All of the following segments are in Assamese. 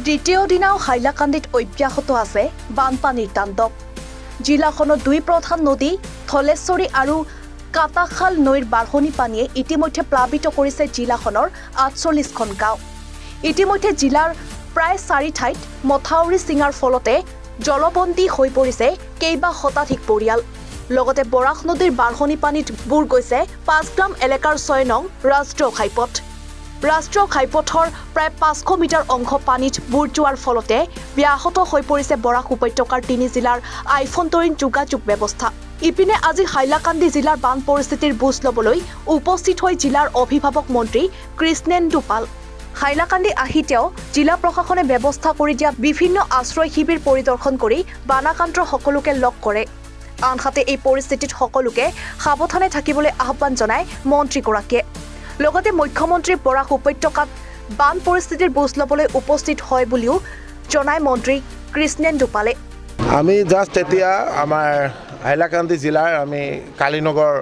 দ্বিতীয় দিনাও হাইলাকান্দিত অব্যাহত আছে বানপানীৰ তাণ্ডৱ। জিলাখনৰ দুই প্ৰধান নদী ধলেশ্বৰী আৰু কাটাখাল নৈৰ বাঢ়নী পানীয়ে ইতিমধ্যে প্লাবিত কৰিছে জিলাখনৰ ৪৮খন গাঁও। ইতিমধ্যে জিলাৰ প্ৰায় 4 ঠাইত মথাউৰি ছিঙাৰ ফলতে জলবন্দী হৈ পৰিছে কেইবা শতাধিক পৰিয়াল। লগতে বৰাক নদীৰ বাঢ়নী পানীত বুৰ গৈছে ৫ গ্ৰাম এলেকাৰ ৬ নং ৰাষ্ট্ৰীয় ঘাইপথ। ৰাষ্ট্ৰীয় ঘাইপথৰ প্ৰায় ৫০০ মিটাৰ অংশ পানীত বুৰ যোৱাৰ ফলতে ব্যাহত হৈ পৰিছে বৰাক উপত্যকাৰ ৩ জিলাৰ আইফোনতৰীণ যোগাযোগ ব্যৱস্থা। ইপিনে আজি হাইলাকান্দি জিলাৰ বান পৰিস্থিতিৰ বুজ ল'বলৈ উপস্থিত হৈ জিলাৰ অভিভাৱক মন্ত্ৰী কৃষ্ণেন্দু পাল। হাইলাকান্দি আহি তেওঁ জিলা প্ৰশাসনে ব্যৱস্থা কৰি দিয়া বিভিন্ন আশ্ৰয় শিবিৰ পৰিদৰ্শন কৰি বানাক্ৰান্ত সকলোকে লগ কৰে। আনহাতে এই পৰিস্থিতিত সকলোকে সাৱধানে থাকিবলৈ আহ্বান জনায় মন্ত্ৰীগৰাকীয়ে। লগতে মুখ্যমন্ত্ৰী বৰাক উপত্যকাত বান পৰিস্থিতিৰ বুজ ল'বলৈ উপস্থিত হয় বুলিও জনায় মন্ত্ৰী কৃষ্ণেন্দু পালে। আমি জাষ্ট এতিয়া আমাৰ হাইলাকান্দি জিলাৰ আমি কালীনগৰ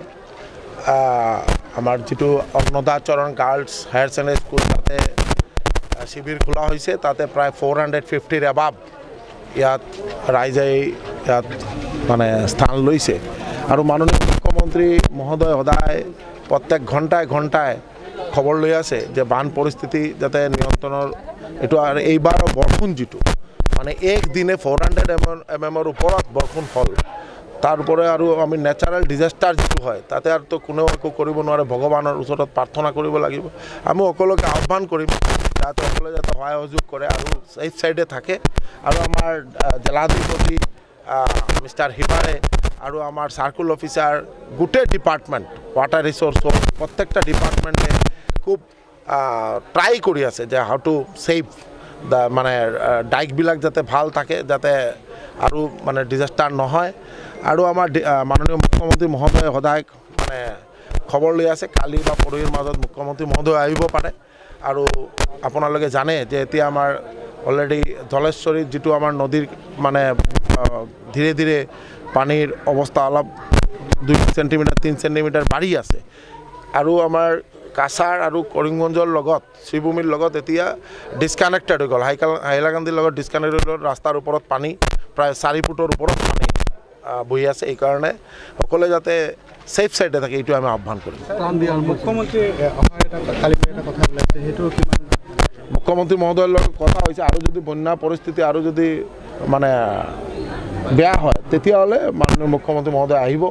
আমাৰ যিটো অন্নদাচৰণ গাৰ্লছ হায়াৰ ছেকেণ্ডেৰী স্কুল তাতে শিবিৰ খোলা হৈছে। তাতে প্ৰায় 450ৰ এবাভ ইয়াত ৰাইজে ইয়াত মানে স্থান লৈছে আৰু মাননীয় মুখ্যমন্ত্ৰী মহোদয় সদায় প্ৰত্যেক ঘণ্টাই খবৰ লৈ আছে যে বান পৰিস্থিতি যাতে নিয়ন্ত্ৰণৰ এইটো আৰু এইবাৰ বৰষুণ যিটো মানে একদিনে 400 mm ওপৰত বৰষুণ হ'ল। তাৰ ওপৰে আৰু আমি নেচাৰেল ডিজাষ্টাৰ যিটো হয় তাতে আৰু কোনেও একো কৰিব নোৱাৰে। ভগৱানৰ ওচৰত প্ৰাৰ্থনা কৰিব লাগিব। আমি সকলোকে আহ্বান কৰিম যাতে সকলোৱে যাতে সহায় সহযোগ কৰে আৰু ছেফ ছাইডে থাকে। আৰু আমাৰ জিলাধিপতি মিষ্টাৰ হিবাৰে আৰু আমাৰ চাৰ্কুল অফিচাৰ গোটেই ডিপাৰ্টমেণ্ট ৱাটাৰ ৰিচোৰ্চৰ প্ৰত্যেকটা ডিপাৰ্টমেণ্টে খুব ট্ৰাই কৰি আছে যে হাউ টু ছেভ দ্য মানে ডাইকবিলাক যাতে ভাল থাকে যাতে আৰু মানে ডিজাষ্টাৰ নহয়। আৰু আমাৰ মাননীয় মুখ্যমন্ত্ৰী মহোদয়ে সদায় মানে খবৰ লৈ আছে। কালি বা পৰহিৰ মাজত মুখ্যমন্ত্ৰী মহোদয় আহিব পাৰে। আৰু আপোনালোকে জানে যে এতিয়া আমাৰ অলৰেডি ধলেশ্বৰীত যিটো আমাৰ নদীৰ মানে ধীৰে ধীৰে পানীৰ অৱস্থা অলপ 2 চেণ্টিমিটাৰ 3 চেণ্টিমিটাৰ বাঢ়ি আছে। আৰু আমাৰ কাছাৰ আৰু কৰিমগঞ্জৰ লগত শ্ৰীভূমিৰ লগত এতিয়া ডিছকানেক্টেড হৈ গ'ল। হাইলাকান্দিৰ লগত ডিছকানেক্টেড হৈ গ'ল। ৰাস্তাৰ ওপৰত পানী প্ৰায় 4 ফুটৰ ওপৰত পানী বহি আছে। এইকাৰণে সকলোৱে যাতে ছেফ ছাইডে থাকে এইটো আমি আহ্বান কৰিম। মুখ্যমন্ত্ৰী মহোদয়ৰ লগত কথা হৈছে আৰু যদি বন্যা পৰিস্থিতি আৰু যদি মানে বেয়া হয় তেতিয়াহ'লে মাননীয় মুখ্যমন্ত্ৰী মহোদয় আহিব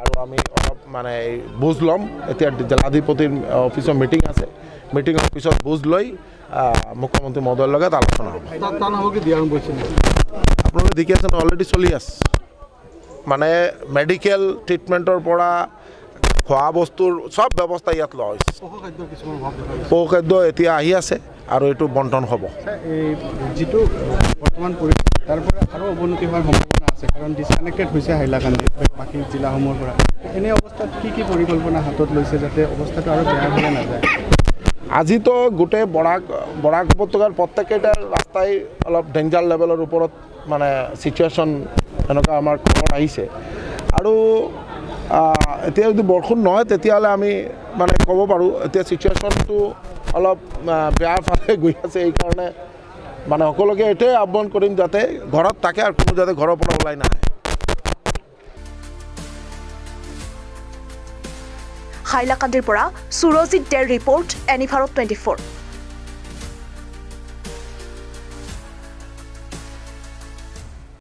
আৰু আমি অলপ মানে বুজ ল'ম। এতিয়া জিলাধিপতিৰ অফিচৰ মিটিং আছে। মিটিঙৰ পিছত বুজ লৈ মুখ্যমন্ত্ৰী মহোদয়ৰ লগত আলোচনা হ'ব। আপোনালোকে দেখি আছে অলৰেডি চলি আছে মানে মেডিকেল ট্ৰিটমেণ্টৰ পৰা খোৱা বস্তুৰ চব ব্যৱস্থা ইয়াত লোৱা হৈছে। পশুখাদ্য এতিয়া আহি আছে আৰু এইটো বণ্টন হ'ব। যিটো বৰ্তমান পৰিস্থিতি তাৰ পৰা আৰু অৱনতি হোৱাৰ সম্ভাৱনা আছে কাৰণ ডিছকানেক্টেড হৈছে হাইলাকান্দি বাকী জিলাসমূহৰ পৰা। এনে অৱস্থাত কি পৰিকল্পনা হাতত লৈছে যাতে অৱস্থাটো আৰু বেয়া হ'লে নাযায়? আজিতো গোটেই বৰাক উপত্যকাৰ প্ৰত্যেককেইটা ৰাস্তাই অলপ ডেঞ্জাৰ লেভেলৰ ওপৰত মানে চিটুৱেশ্যন এনেকুৱা আমাৰ খবৰ আহিছে। আৰু এতিয়া যদি বৰষুণ নহয় তেতিয়াহ'লে আমি মানে ক'ব পাৰোঁ এতিয়া চিটুৱেশ্যনটো অলপ বেয়াৰ ফালে গৈ আছে। এইকাৰণে মানে সকলোকে এইটোৱে আহ্বান কৰিম যাতে ঘৰত থাকে আৰু কোনো যাতে ঘৰৰ পৰা ওলাই নাহে। হাইলাকান্দিৰ পৰা সুৰজিত দেৰ ৰিপৰ্ট, এনিভাৰত 24।